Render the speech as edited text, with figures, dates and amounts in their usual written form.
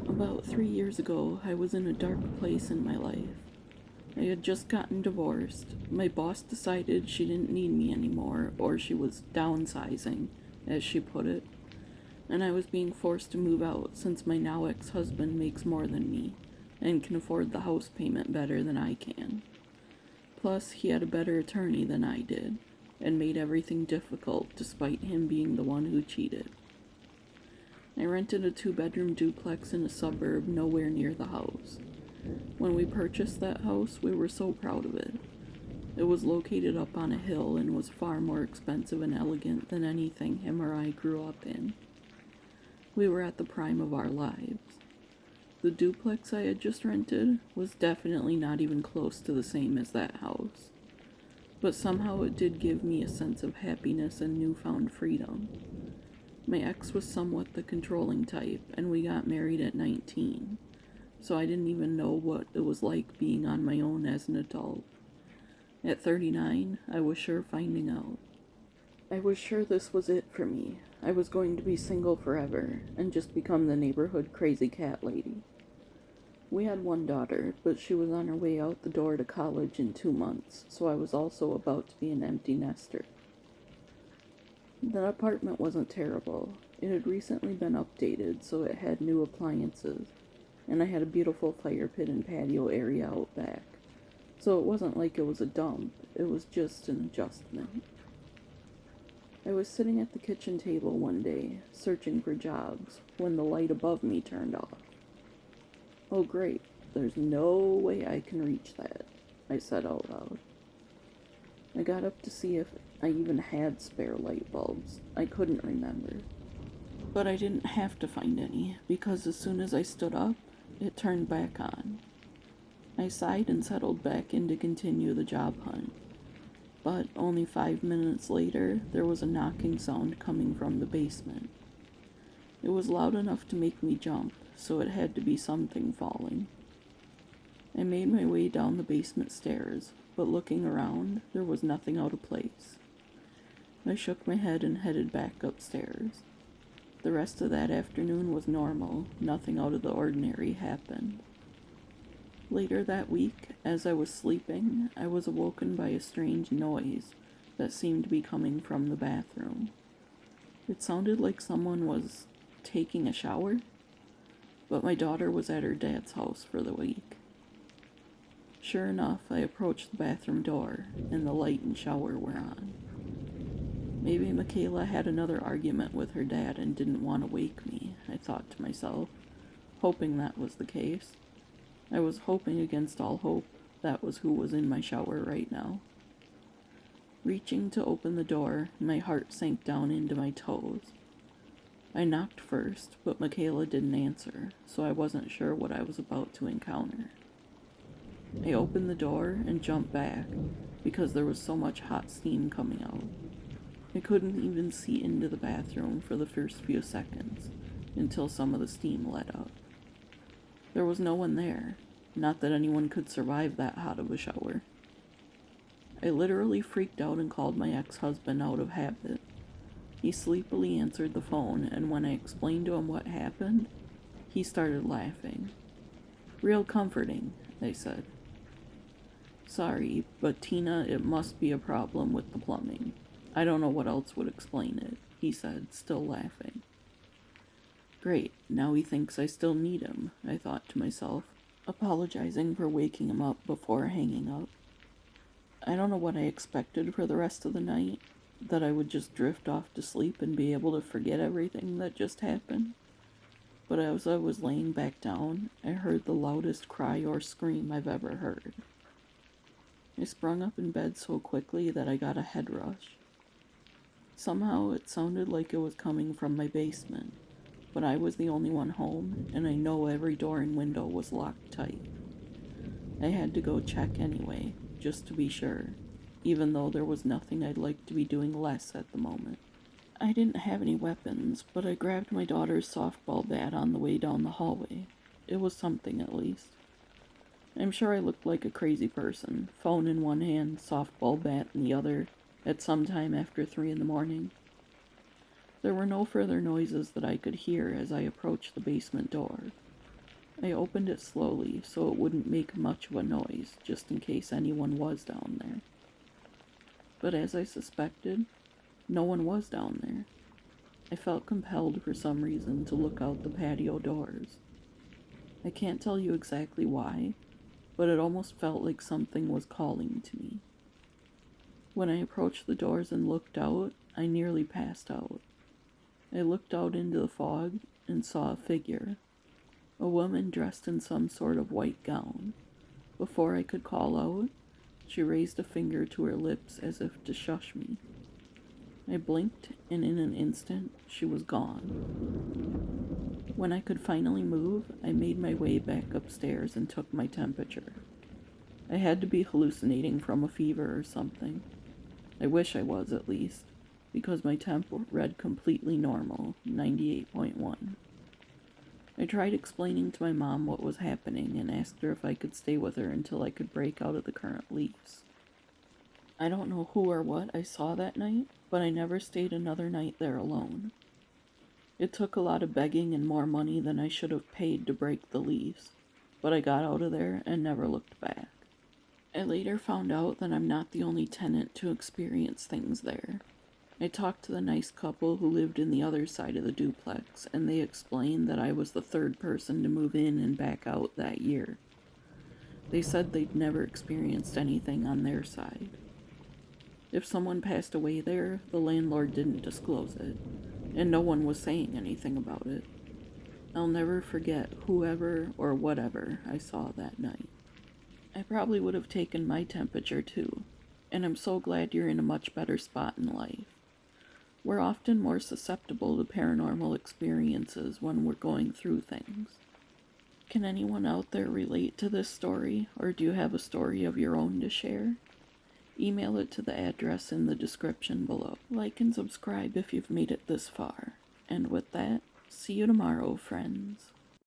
About 3 years ago, I was in a dark place in my life. I had just gotten divorced. My boss decided she didn't need me anymore, or she was downsizing, as she put it, and I was being forced to move out since my now ex-husband makes more than me and can afford the house payment better than I can. Plus, he had a better attorney than I did, and made everything difficult despite him being the one who cheated. I rented a 2-bedroom duplex in a suburb nowhere near the house. When we purchased that house, we were so proud of it. It was located up on a hill and was far more expensive and elegant than anything him or I grew up in. We were at the prime of our lives. The duplex I had just rented was definitely not even close to the same as that house, but somehow it did give me a sense of happiness and newfound freedom. My ex was somewhat the controlling type, and we got married at 19, so I didn't even know what it was like being on my own as an adult. At 39, I was sure finding out. I was sure this was it for me. I was going to be single forever and just become the neighborhood crazy cat lady. We had one daughter, but she was on her way out the door to college in 2 months, so I was also about to be an empty nester. The apartment wasn't terrible. It had recently been updated, so it had new appliances, and I had a beautiful fire pit and patio area out back. So it wasn't like it was a dump, it was just an adjustment. I was sitting at the kitchen table one day, searching for jobs, when the light above me turned off. Oh great, there's no way I can reach that, I said out loud. I got up to see if I even had spare light bulbs. I couldn't remember. But I didn't have to find any, because as soon as I stood up, it turned back on. I sighed and settled back in to continue the job hunt. But only 5 minutes later, there was a knocking sound coming from the basement. It was loud enough to make me jump, so it had to be something falling. I made my way down the basement stairs, but looking around, there was nothing out of place. I shook my head and headed back upstairs. The rest of that afternoon was normal. Nothing out of the ordinary happened. Later that week, as I was sleeping, I was awoken by a strange noise that seemed to be coming from the bathroom. It sounded like someone was taking a shower, but my daughter was at her dad's house for the week. Sure enough, I approached the bathroom door, and the light and shower were on. Maybe Michaela had another argument with her dad and didn't want to wake me, I thought to myself, hoping that was the case. I was hoping against all hope that was who was in my shower right now. Reaching to open the door, my heart sank down into my toes. I knocked first, but Michaela didn't answer, so I wasn't sure what I was about to encounter. I opened the door and jumped back because there was so much hot steam coming out. I couldn't even see into the bathroom for the first few seconds until some of the steam let up. There was no one there, not that anyone could survive that hot of a shower. I literally freaked out and called my ex-husband out of habit. He sleepily answered the phone, and when I explained to him what happened, he started laughing. "Real comforting," I said. "Sorry, but Tina, it must be a problem with the plumbing. I don't know what else would explain it," he said, still laughing. Great, now he thinks I still need him, I thought to myself, apologizing for waking him up before hanging up. I don't know what I expected for the rest of the night, that I would just drift off to sleep and be able to forget everything that just happened. But as I was laying back down, I heard the loudest cry or scream I've ever heard. I sprung up in bed so quickly that I got a head rush. Somehow it sounded like it was coming from my basement, but I was the only one home, and I know every door and window was locked tight. I had to go check anyway, just to be sure, even though there was nothing I'd like to be doing less at the moment. I didn't have any weapons, but I grabbed my daughter's softball bat on the way down the hallway. It was something, at least. I'm sure I looked like a crazy person, phone in one hand, softball bat in the other, at some time after 3 a.m. There were no further noises that I could hear as I approached the basement door, I opened it slowly so it wouldn't make much of a noise, just in case anyone was down there. But as I suspected, no one was down there. I felt compelled for some reason to look out the patio doors. I can't tell you exactly why, but it almost felt like something was calling to me. When I approached the doors and looked out, I nearly passed out. I looked out into the fog and saw a figure, a woman dressed in some sort of white gown. Before I could call out, she raised a finger to her lips as if to shush me. I blinked, and in an instant, she was gone. When I could finally move, I made my way back upstairs and took my temperature. I had to be hallucinating from a fever or something. I wish I was, at least, because my temp read completely normal, 98.1. I tried explaining to my mom what was happening and asked her if I could stay with her until I could break out of the current lease. I don't know who or what I saw that night, but I never stayed another night there alone. It took a lot of begging and more money than I should have paid to break the lease, but I got out of there and never looked back. I later found out that I'm not the only tenant to experience things there. I talked to the nice couple who lived in the other side of the duplex, and they explained that I was the third person to move in and back out that year. They said they'd never experienced anything on their side. If someone passed away there, the landlord didn't disclose it, and no one was saying anything about it. I'll never forget whoever or whatever I saw that night. I probably would have taken my temperature too, and I'm so glad you're in a much better spot in life. We're often more susceptible to paranormal experiences when we're going through things. Can anyone out there relate to this story, or do you have a story of your own to share? Email it to the address in the description below. Like and subscribe if you've made it this far. And with that, see you tomorrow, friends.